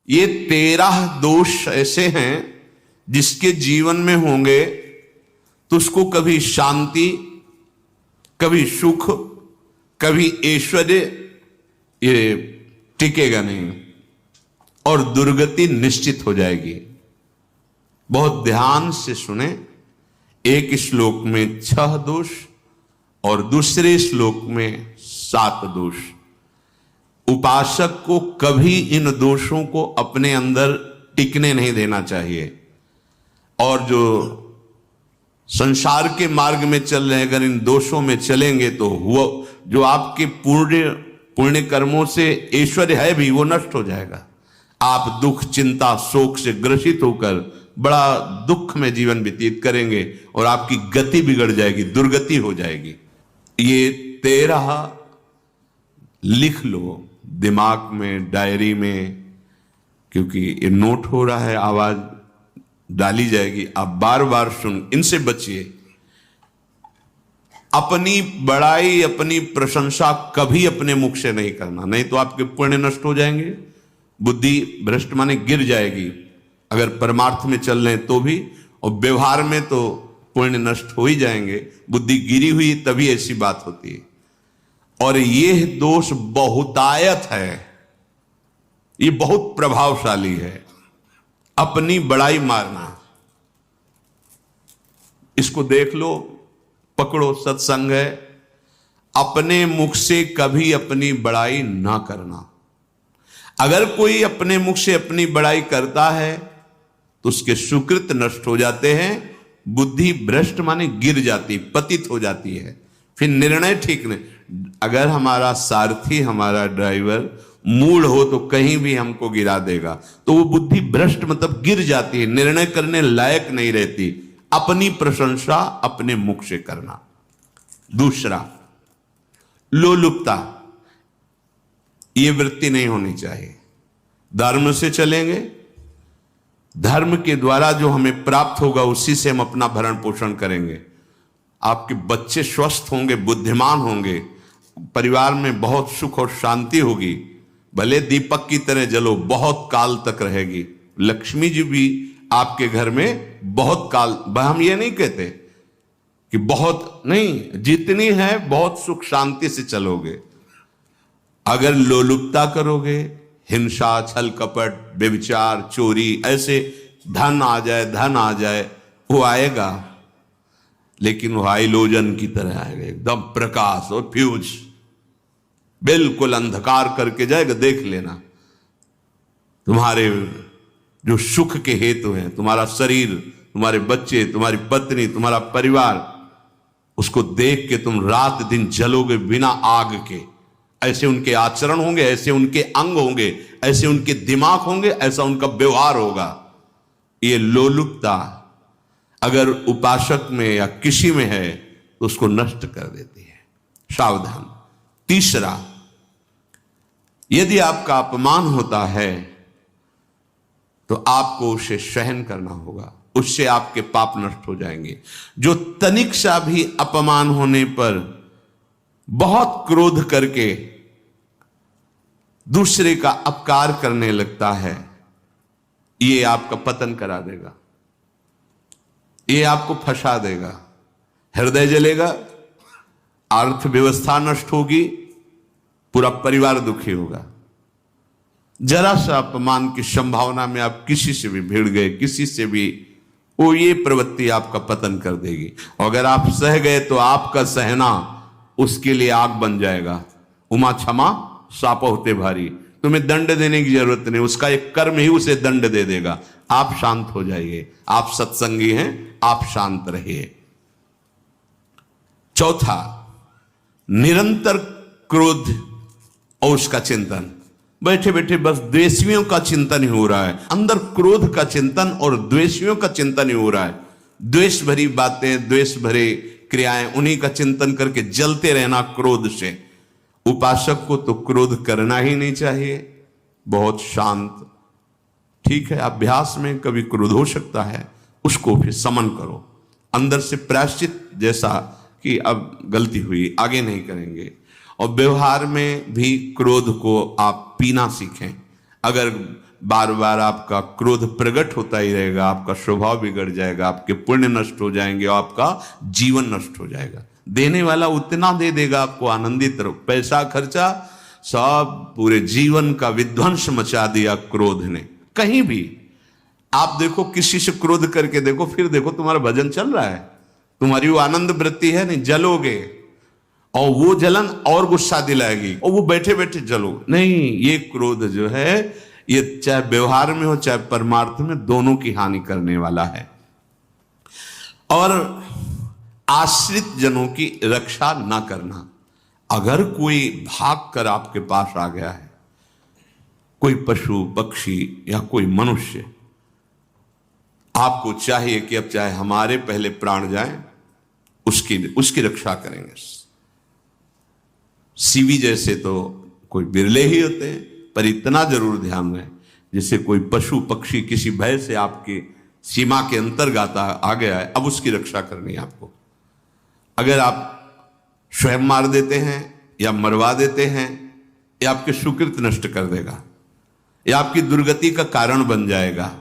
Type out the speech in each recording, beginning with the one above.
ये 13 दोष ऐसे हैं जिसके जीवन में होंगे तो उसको कभी शांति, कभी सुख, कभी ऐश्वर्य ये टिकेगा नहीं और दुर्गति निश्चित हो जाएगी। बहुत ध्यान से सुने। एक श्लोक में 6 दोष और दूसरे श्लोक में 7 दोष। उपासक को कभी इन दोषों को अपने अंदर टिकने नहीं देना चाहिए। और जो संसार के मार्ग में चल रहे हैं, अगर इन दोषों में चलेंगे तो वो जो आपके पुण्य कर्मों से ऐश्वर्य है भी वो नष्ट हो जाएगा। आप दुख, चिंता, शोक से ग्रसित होकर बड़ा दुख में जीवन व्यतीत करेंगे और आपकी गति बिगड़ जाएगी, दुर्गति हो जाएगी। ये 13 लिख लो दिमाग में, डायरी में, क्योंकि ये नोट हो रहा है, आवाज डाली जाएगी। आप बार बार सुन, इनसे बचिए। अपनी बड़ाई, अपनी प्रशंसा कभी अपने मुख से नहीं करना, नहीं तो आपके पुण्य नष्ट हो जाएंगे, बुद्धि भ्रष्ट माने गिर जाएगी। अगर परमार्थ में चल रहे हैं तो भी, और व्यवहार में तो पुण्य नष्ट हो ही जाएंगे। बुद्धि गिरी हुई तभी ऐसी बात होती है। और यह दोष बहुतायत है, ये बहुत प्रभावशाली है। अपनी बड़ाई मारना, इसको देख लो, पकड़ो, सत्संग है। अपने मुख से कभी अपनी बड़ाई ना करना। अगर कोई अपने मुख से अपनी बड़ाई करता है तो उसके सुकृत नष्ट हो जाते हैं, बुद्धि भ्रष्ट माने गिर जाती, पतित हो जाती है, फिर निर्णय ठीक नहीं। अगर हमारा सारथी, हमारा ड्राइवर मूढ़ हो तो कहीं भी हमको गिरा देगा, तो वो बुद्धि भ्रष्ट मतलब गिर जाती है, निर्णय करने लायक नहीं रहती। अपनी प्रशंसा अपने मुख से करना। दूसरा, लोलुपता, ये वृत्ति नहीं होनी चाहिए। धर्म से चलेंगे, धर्म के द्वारा जो हमें प्राप्त होगा उसी से हम अपना भरण पोषण करेंगे। आपके बच्चे स्वस्थ होंगे, बुद्धिमान होंगे, परिवार में बहुत सुख और शांति होगी। भले दीपक की तरह जलो, बहुत काल तक रहेगी। लक्ष्मी जी भी आपके घर में बहुत काल, हम ये नहीं कहते कि बहुत नहीं, जितनी है बहुत सुख शांति से चलोगे। अगर लोलुपता करोगे, हिंसा, छल कपट, व्यभिचार, चोरी, ऐसे धन आ जाए, वो आएगा, लेकिन वो हाइलोजन की तरह आएगा, एकदम प्रकाश और फ्यूज, बिल्कुल अंधकार करके जाएगा। देख लेना, तुम्हारे जो सुख के हेतु हैं, तुम्हारा शरीर, तुम्हारे बच्चे, तुम्हारी पत्नी, तुम्हारा परिवार, उसको देख के तुम रात दिन जलोगे बिना आग के। ऐसे उनके आचरण होंगे, ऐसे उनके अंग होंगे, ऐसे उनके दिमाग होंगे, ऐसा उनका व्यवहार होगा। ये लोलुपता अगर उपासक में या किसी में है तो उसको नष्ट कर देती है। सावधान। तीसरा, यदि आपका अपमान होता है तो आपको उसे सहन करना होगा, उससे आपके पाप नष्ट हो जाएंगे। जो तनिक सा भी अपमान होने पर बहुत क्रोध करके दूसरे का अपकार करने लगता है, ये आपका पतन करा देगा, ये आपको फंसा देगा, हृदय जलेगा, अर्थव्यवस्था नष्ट होगी, पूरा परिवार दुखी होगा। जरा सा अपमान की संभावना में आप किसी से भी भिड़ गए, किसी से भी, वो ये प्रवृत्ति आपका पतन कर देगी। और अगर आप सह गए तो आपका सहना उसके लिए आग बन जाएगा। उमा क्षमा साप होते भारी, तुम्हें दंड देने की जरूरत नहीं, उसका एक कर्म ही उसे दंड दे देगा। आप शांत हो जाइए, आप सत्संगी हैं, आप शांत रहिए। चौथा, निरंतर क्रोध और उसका चिंतन। बैठे बैठे बस द्वेषियों का चिंतन ही हो रहा है, अंदर क्रोध का चिंतन और द्वेषियों का चिंतन ही हो रहा है। द्वेष भरी बातें, द्वेष भरे क्रियाएं, उन्हीं का चिंतन करके जलते रहना क्रोध से। उपासक को तो क्रोध करना ही नहीं चाहिए, बहुत शांत। ठीक है, अभ्यास में कभी क्रोध हो सकता है, उसको फिर समन करो, अंदर से प्रायश्चित, जैसा कि अब गलती हुई, आगे नहीं करेंगे। और व्यवहार में भी क्रोध को आप पीना सीखें। अगर बार बार आपका क्रोध प्रकट होता ही रहेगा, आपका स्वभाव बिगड़ जाएगा, आपके पुण्य नष्ट हो जाएंगे और आपका जीवन नष्ट हो जाएगा। देने वाला उतना दे देगा आपको, आनंदित रहो। पैसा खर्चा, सब पूरे जीवन का विध्वंस मचा दिया क्रोध ने। कहीं भी आप देखो, किसी से क्रोध करके देखो, फिर देखो तुम्हारा भजन चल रहा है, तुम्हारी वो आनंद वृत्ति है नहीं, जलोगे और वो जलन और गुस्सा दिलाएगी और वो बैठे बैठे जलोगे नहीं। ये क्रोध जो है, ये चाहे व्यवहार में हो चाहे परमार्थ में, दोनों की हानि करने वाला है। और आश्रित जनों की रक्षा ना करना। अगर कोई भाग कर आपके पास आ गया है, कोई पशु पक्षी या कोई मनुष्य, आपको चाहिए कि अब चाहे हमारे पहले प्राण जाएं, उसकी रक्षा करेंगे। सीवी जैसे तो कोई बिरले ही होते हैं, पर इतना जरूर ध्यान रहे, जैसे कोई पशु पक्षी किसी भय से आपकी सीमा के अंतर्गत आ गया है, अब उसकी रक्षा करनी है आपको। अगर आप स्वयं मार देते हैं या मरवा देते हैं, या आपके सुकृत नष्ट कर देगा, या आपकी दुर्गति का कारण बन जाएगा।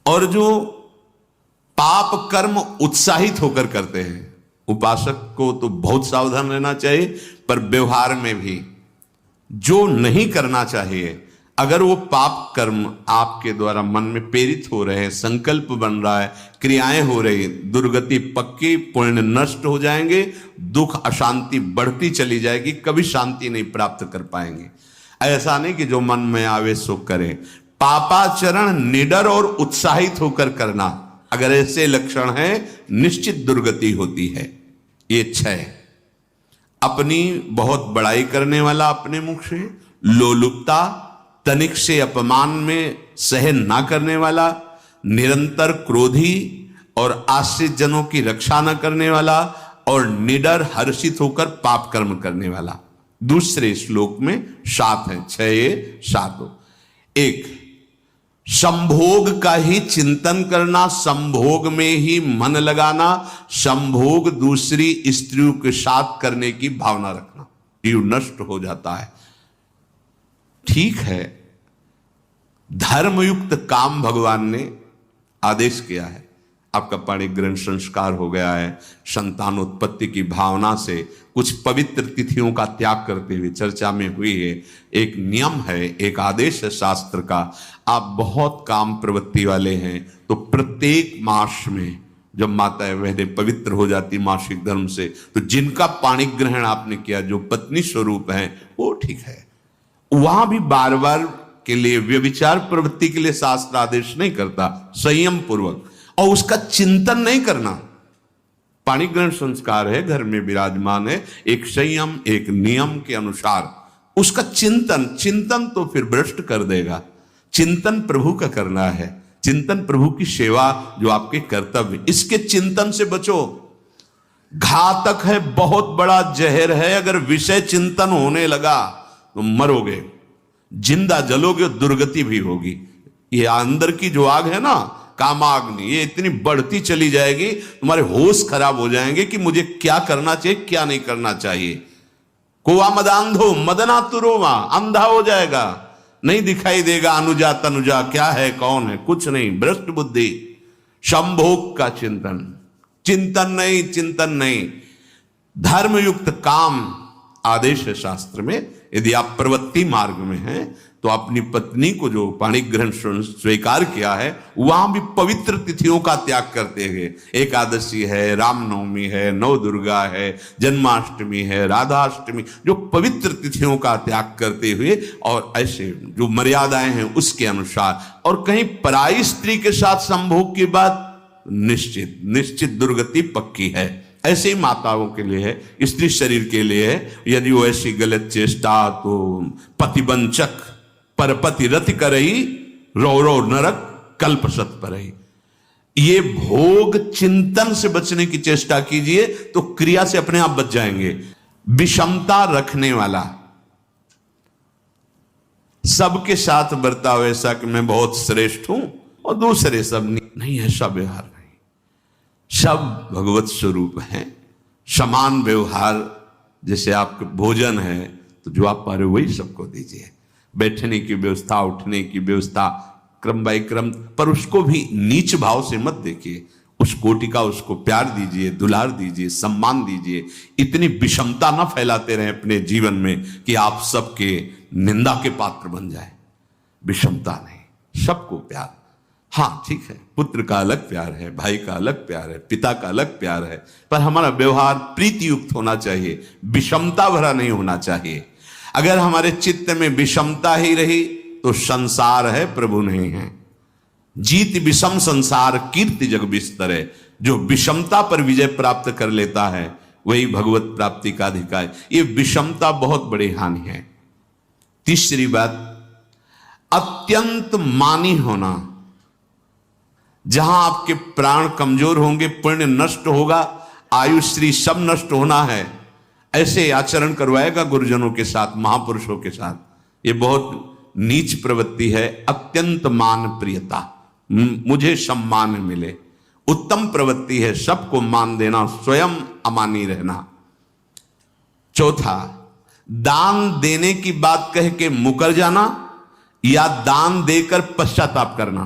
और जो पाप कर्म उत्साहित होकर करते हैं, उपासक को तो बहुत सावधान रहना चाहिए, पर व्यवहार में भी जो नहीं करना चाहिए, अगर वो पाप कर्म आपके द्वारा मन में प्रेरित हो रहे हैं, संकल्प बन रहा है, क्रियाएं हो रही, दुर्गति पक्की, पुण्य नष्ट हो जाएंगे, दुख अशांति बढ़ती चली जाएगी, कभी शांति नहीं प्राप्त कर पाएंगे। ऐसा नहीं कि जो मन में आवे सो करें। पापाचरण निडर और उत्साहित होकर करना, अगर ऐसे लक्षण है, निश्चित दुर्गति होती है। ये 6, अपनी बहुत बड़ाई करने वाला अपने मुख से, लोलुपता, तनिक से अपमान में सहन ना करने वाला, निरंतर क्रोधी और आश्रित जनों की रक्षा न करने वाला, और निडर हर्षित होकर पाप कर्म करने वाला। दूसरे श्लोक में 7 है, 6 7। 1, संभोग का ही चिंतन करना, संभोग में ही मन लगाना, संभोग दूसरी स्त्रियों के साथ करने की भावना रखना, जीव नष्ट हो जाता है। ठीक है, धर्मयुक्त काम भगवान ने आदेश किया है, आपका पाणिग्रहण संस्कार हो गया है, संतानोत्पत्ति की भावना से कुछ पवित्र तिथियों का त्याग करते हुए चर्चा में हुई है। एक नियम है, एक आदेश है शास्त्र का। आप बहुत काम प्रवृत्ति वाले हैं तो प्रत्येक मास में जब माता बहनें पवित्र हो जाती मासिक धर्म से, तो जिनका पाणिग्रहण आपने किया, जो पत्नी स्वरूप है, वो ठीक है। वहां भी बार बार के लिए व्यभिचार प्रवृत्ति के लिए शास्त्र आदेश नहीं करता, संयम पूर्वक, और उसका चिंतन नहीं करना। पाणिग्रहण संस्कार है, घर में विराजमान है, एक संयम एक नियम के अनुसार उसका चिंतन तो फिर भ्रष्ट कर देगा। चिंतन प्रभु का करना है, चिंतन प्रभु की सेवा जो आपके कर्तव्य, इसके चिंतन से बचो। घातक है, बहुत बड़ा जहर है, अगर विषय चिंतन होने लगा तो मरोगे, जिंदा जलोगे, दुर्गति भी होगी। ये अंदर की जो आग है ना, कामाग्नि, ये इतनी बढ़ती चली जाएगी, तुम्हारे होश खराब हो जाएंगे कि मुझे क्या करना चाहिए क्या नहीं करना चाहिए। कोवा मदांधो मदना तुरोवा, अंधा हो जाएगा, नहीं दिखाई देगा अनुजा तनुजा क्या है कौन है, कुछ नहीं, भ्रष्ट बुद्धि। संभोग का चिंतन नहीं। धर्मयुक्त काम आदेश है शास्त्र में। यदि आप प्रवृत्ति मार्ग में हैं तो अपनी पत्नी को जो पाणिग्रहण स्वीकार किया है, वहां भी पवित्र तिथियों का त्याग करते हुए, एकादशी है, रामनवमी है, नव दुर्गा है, जन्माष्टमी है, राधाष्टमी, जो पवित्र तिथियों का त्याग करते हुए और ऐसे जो मर्यादाएं हैं उसके अनुसार, और कहीं पराई स्त्री के साथ संभोग की बात निश्चित दुर्गति पक्की है। ऐसे ही माताओं के लिए है, स्त्री शरीर के लिए है। यदि वो ऐसी गलत चेष्टा तो पतिवंचक परपति रति करई, रौ नरक कल्प सत परई। ये भोग चिंतन से बचने की चेष्टा कीजिए तो क्रिया से अपने आप बच जाएंगे। विषमता रखने वाला, सबके साथ बर्ताव ऐसा कि मैं बहुत श्रेष्ठ हूं और दूसरे सब नहीं, ऐसा व्यवहार नहीं। सब भगवत स्वरूप हैं, समान व्यवहार। जैसे आपके भोजन है तो जो आप पा रहे हो वही सबको दीजिए। बैठने की व्यवस्था, उठने की व्यवस्था, क्रम बाय क्रम, पर उसको भी नीच भाव से मत देखिए। उस कोटि का उसको प्यार दीजिए, दुलार दीजिए, सम्मान दीजिए। इतनी विषमता ना फैलाते रहें अपने जीवन में कि आप सबके निंदा के पात्र बन जाए। विषमता नहीं, सबको प्यार। हाँ ठीक है, पुत्र का अलग प्यार है, भाई का अलग प्यार है, पिता का अलग प्यार है, पर हमारा व्यवहार प्रीति युक्त होना चाहिए, विषमता भरा नहीं होना चाहिए। अगर हमारे चित्त में विषमता ही रही तो संसार है, प्रभु नहीं है। जीत विषम संसार कीर्ति जग बिस्तर है। जो विषमता पर विजय प्राप्त कर लेता है वही भगवत प्राप्ति का अधिकारी। ये विषमता बहुत बड़ी हानि है। तीसरी बात, अत्यंत मानी होना। जहां आपके प्राण कमजोर होंगे, पुण्य नष्ट होगा, आयुश्री सब नष्ट होना है, ऐसे आचरण करवाएगा गुरुजनों के साथ, महापुरुषों के साथ। ये बहुत नीच प्रवृत्ति है। अत्यंत मान प्रियता, मुझे सम्मान मिले, उत्तम प्रवृत्ति है। सबको मान देना, स्वयं अमानी रहना। चौथा, दान देने की बात कह के मुकर जाना या दान देकर पश्चाताप करना।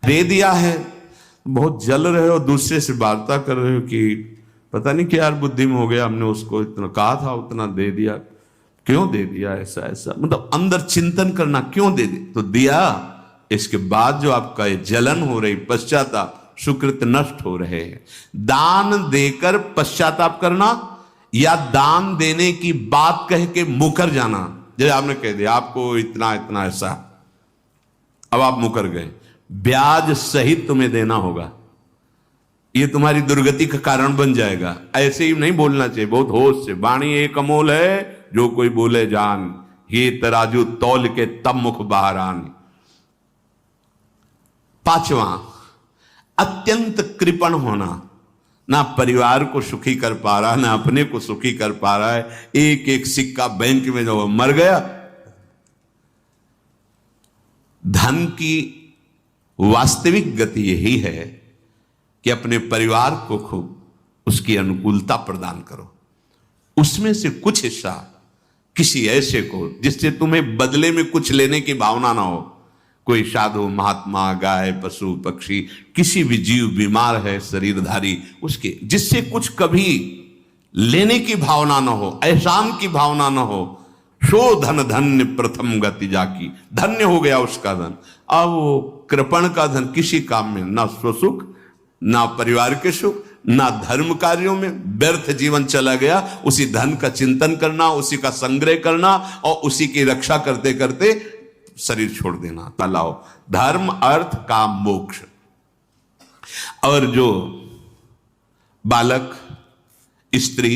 दे दिया है, बहुत जल रहे हो, दूसरे से वार्ता कर रहे हो कि पता नहीं क्या यार बुद्धि में हो गया, हमने उसको इतना कहा था, उतना दे दिया, क्यों दे दिया, ऐसा ऐसा, मतलब अंदर चिंतन करना, क्यों दे दे तो दिया। इसके बाद जो आपका ये जलन हो रही, पश्चाताप, सुकृत नष्ट हो रहे हैं। दान देकर पश्चाताप करना या दान देने की बात कह के मुकर जाना। जैसे आपने कह दिया आपको इतना इतना ऐसा, अब आप मुकर गए, ब्याज सहित तुम्हें देना होगा, ये तुम्हारी दुर्गति का कारण बन जाएगा। ऐसे ही नहीं बोलना चाहिए, बहुत होश से। वाणी एक अमोल है, जो कोई बोले जान, ये तराजू तौल के तब मुख बाहर आन। पांचवा, अत्यंत कृपण होना। ना परिवार को सुखी कर पा रहा, ना अपने को सुखी कर पा रहा है। एक एक सिक्का बैंक में जो मर गया। धन की वास्तविक गति यही है कि अपने परिवार को खूब उसकी अनुकूलता प्रदान करो, उसमें से कुछ हिस्सा किसी ऐसे को जिससे तुम्हें बदले में कुछ लेने की भावना ना हो। कोई साधु महात्मा, गाय, पशु, पक्षी, किसी भी जीव बीमार है, शरीरधारी, उसके जिससे कुछ कभी लेने की भावना ना हो, एहसान की भावना ना हो। सो धन धन्य प्रथम गति जाकी, धन्य हो गया उसका धन। अब वो कृपण का धन किसी काम में ना, स्वसुख ना परिवार के सुख, ना धर्म कार्यों में, व्यर्थ जीवन चला गया। उसी धन का चिंतन करना, उसी का संग्रह करना और उसी की रक्षा करते करते शरीर छोड़ देना। तलाओ धर्म, अर्थ, काम, मोक्ष। और जो बालक, स्त्री,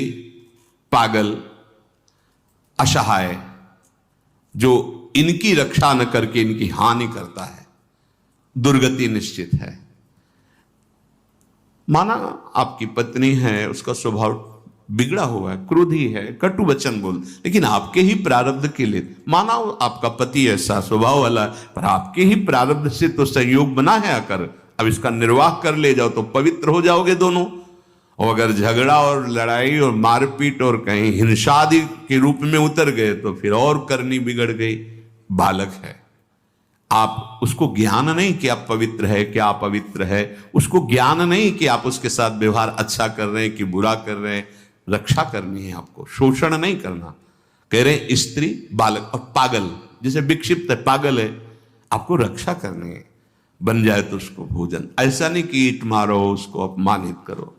पागल, असहाय, जो इनकी रक्षा न करके इनकी हानि करता है, दुर्गति निश्चित है। माना आपकी पत्नी है, उसका स्वभाव बिगड़ा हुआ है, क्रोधी है, कटु वचन बोल, लेकिन आपके ही प्रारब्ध के लिए। माना आपका पति ऐसा स्वभाव वाला है, पर आपके ही प्रारब्ध से तो संयोग बना है आकर, अब इसका निर्वाह कर ले जाओ तो पवित्र हो जाओगे दोनों। और अगर झगड़ा और लड़ाई और मारपीट और कहीं हिंसा आदि के रूप में उतर गए तो फिर और करनी बिगड़ गई। बालक है, आप उसको ज्ञान नहीं कि आप पवित्र है, कि आप पवित्र है, उसको ज्ञान नहीं कि आप उसके साथ व्यवहार अच्छा कर रहे हैं कि बुरा कर रहे हैं। रक्षा करनी है आपको, शोषण नहीं करना। कह रहे हैं स्त्री, बालक और पागल, जिसे विक्षिप्त है, पागल है, आपको रक्षा करनी है। बन जाए तो उसको भोजन, ऐसा नहीं कि ईट मारो, उसको अपमानित करो।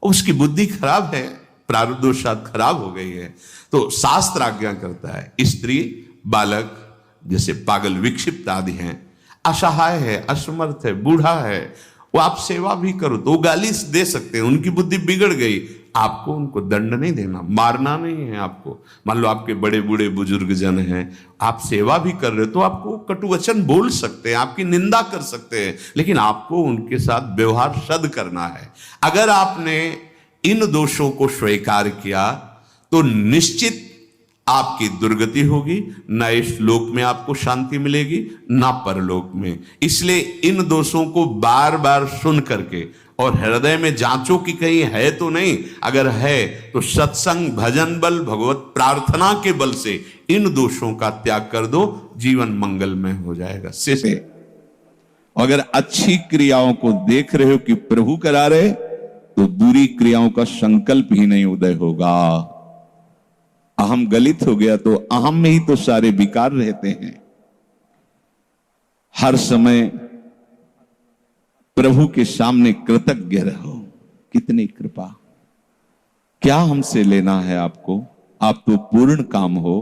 उसकी बुद्धि खराब है, प्रारब्धवशात खराब हो गई है, तो शास्त्र आज्ञा करता है स्त्री, बालक, जैसे पागल, विक्षिप्त आदि हैं, असहाय है, असमर्थ है, बूढ़ा है, वो आप सेवा भी करो तो वो गाली दे सकते हैं, उनकी बुद्धि बिगड़ गई। आपको उनको दंड नहीं देना, मारना नहीं है आपको। मान लो आपके बड़े बूढ़े बुजुर्ग जन हैं, आप सेवा भी कर रहे हो तो आपको कटु वचन बोल सकते हैं, आपकी निंदा कर सकते हैं, लेकिन आपको उनके साथ व्यवहार सद करना है। अगर आपने इन दोषों को स्वीकार किया तो निश्चित आपकी दुर्गति होगी, ना इस लोक में आपको शांति मिलेगी, ना परलोक में। इसलिए इन दोषों को बार बार सुन करके और हृदय में जांचो कि कहीं है तो नहीं। अगर है तो सत्संग, भजन बल, भगवत प्रार्थना के बल से इन दोषों का त्याग कर दो, जीवन मंगलमय हो जाएगा। से अगर अच्छी क्रियाओं को देख रहे हो कि प्रभु करा रहे, तो बुरी क्रियाओं का संकल्प ही नहीं उदय होगा। अहम गलित हो गया तो अहम में ही तो सारे विकार रहते हैं। हर समय प्रभु के सामने कृतज्ञ रहो, कितनी कृपा, क्या हमसे लेना है आपको, आप तो पूर्ण काम हो,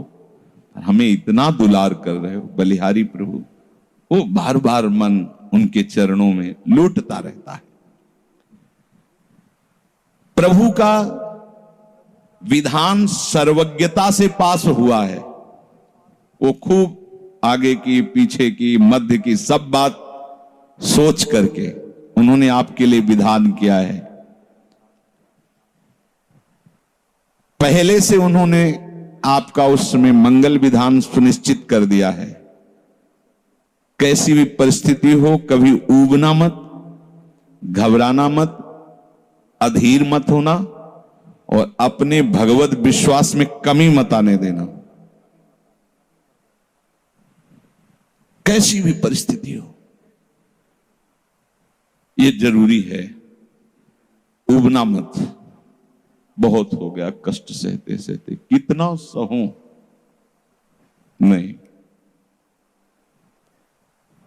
हमें इतना दुलार कर रहे हो। बलिहारी प्रभु, वो बार बार मन उनके चरणों में लौटता रहता है। प्रभु का विधान सर्वज्ञता से पास हुआ है। वो खूब आगे की, पीछे की, मध्य की सब बात सोच करके उन्होंने आपके लिए विधान किया है। पहले से उन्होंने आपका उस समय मंगल विधान सुनिश्चित कर दिया है। कैसी भी परिस्थिति हो, कभी ऊबना मत, घबराना मत, अधीर मत होना, और अपने भगवत विश्वास में कमी मत आने देना। कैसी भी परिस्थिति हो, यह जरूरी है। ऊबना मत, बहुत हो गया कष्ट सहते सहते, कितना सहूं, नहीं।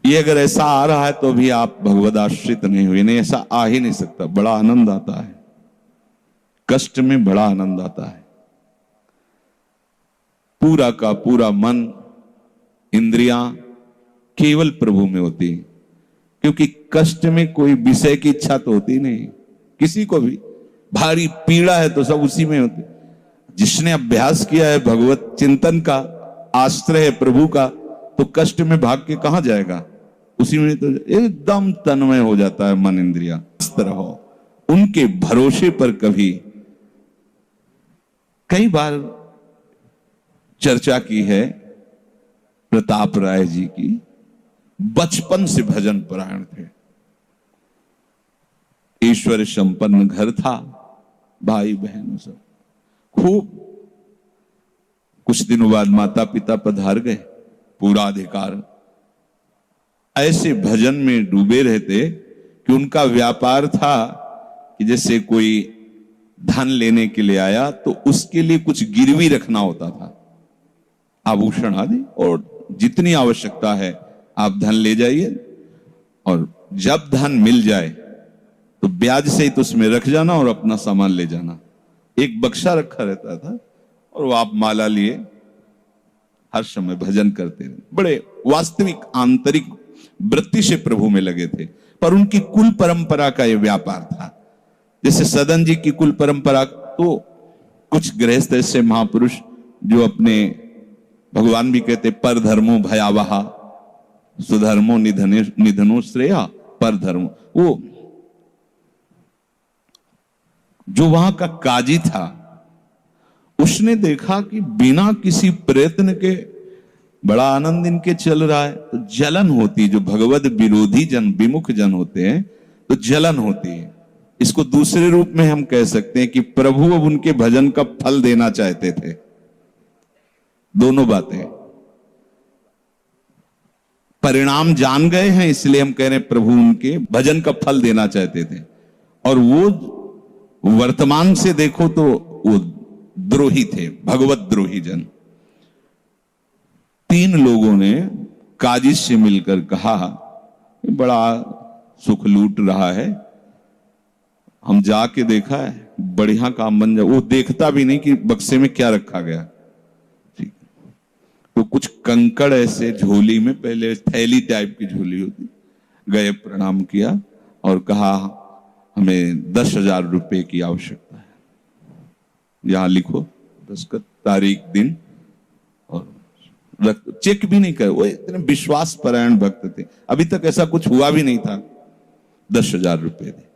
ये अगर ऐसा आ रहा है तो भी आप भगवद आश्रित नहीं हुए। नहीं, ऐसा आ ही नहीं सकता। बड़ा आनंद आता है, कष्ट में बड़ा आनंद आता है। पूरा का पूरा मन, इंद्रियां केवल प्रभु में होती, क्योंकि कष्ट में कोई विषय की इच्छा तो होती नहीं किसी को भी। भारी पीड़ा है तो सब उसी में होती। जिसने अभ्यास किया है भगवत चिंतन का, आश्रय है प्रभु का, तो कष्ट में भाग के कहां जाएगा, उसी में तो एकदम तन्मय हो जाता है मन, इंद्रिया। इस तरह हो, उनके भरोसे पर कभी, कई बार चर्चा की है प्रताप राय जी की। बचपन से भजन परायण थे, ईश्वर संपन्न घर था, भाई बहन सब खूब। कुछ दिनों बाद माता पिता पधार गए, पूरा अधिकार। ऐसे भजन में डूबे रहते कि उनका व्यापार था कि जैसे कोई धन लेने के लिए आया तो उसके लिए कुछ गिरवी रखना होता था, आभूषण आदि, और जितनी आवश्यकता है आप धन ले जाइए, और जब धन मिल जाए तो ब्याज से ही तो उसमें रख जाना और अपना सामान ले जाना। एक बक्सा रखा रहता था और वो आप माला लिए हर समय भजन करते रहे। बड़े वास्तविक आंतरिक वृत्ति से प्रभु में लगे थे। पर उनकी कुल परंपरा का यह व्यापार था। जैसे सदन जी की कुल परंपरा, तो कुछ गृहस्थ ऐसे महापुरुष जो अपने, भगवान भी कहते पर धर्मो भयावहा सुधर्मो निधनो श्रेया पर धर्म, वो जो वहां का काजी था उसने देखा कि बिना किसी प्रयत्न के बड़ा आनंद इनके चल रहा है, तो जलन होती, जो भगवत विरोधी जन, विमुख जन होते हैं तो जलन होती है। इसको दूसरे रूप में हम कह सकते हैं कि प्रभु अब उनके भजन का फल देना चाहते थे। दोनों बातें, परिणाम जान गए हैं इसलिए हम कह रहे हैं प्रभु उनके भजन का फल देना चाहते थे, और वो वर्तमान से देखो तो वो द्रोही थे, भगवत द्रोही जन। 3 लोगों ने काजी से मिलकर कहा बड़ा सुख लूट रहा है, हम जाके देखा है, बढ़िया काम बन जाए। वो देखता भी नहीं कि बक्से में क्या रखा गया। ठीक, तो कुछ कंकड़ ऐसे झोली में, पहले थैली टाइप की झोली होती, गए प्रणाम किया और कहा हमें 10,000 रुपए की आवश्यकता है, यहां लिखो दस्तखत, तारीख, दिन, और चेक भी नहीं करे। वो इतने विश्वास परायण भक्त थे, अभी तक ऐसा कुछ हुआ भी नहीं था। 10,000 रुपए दे।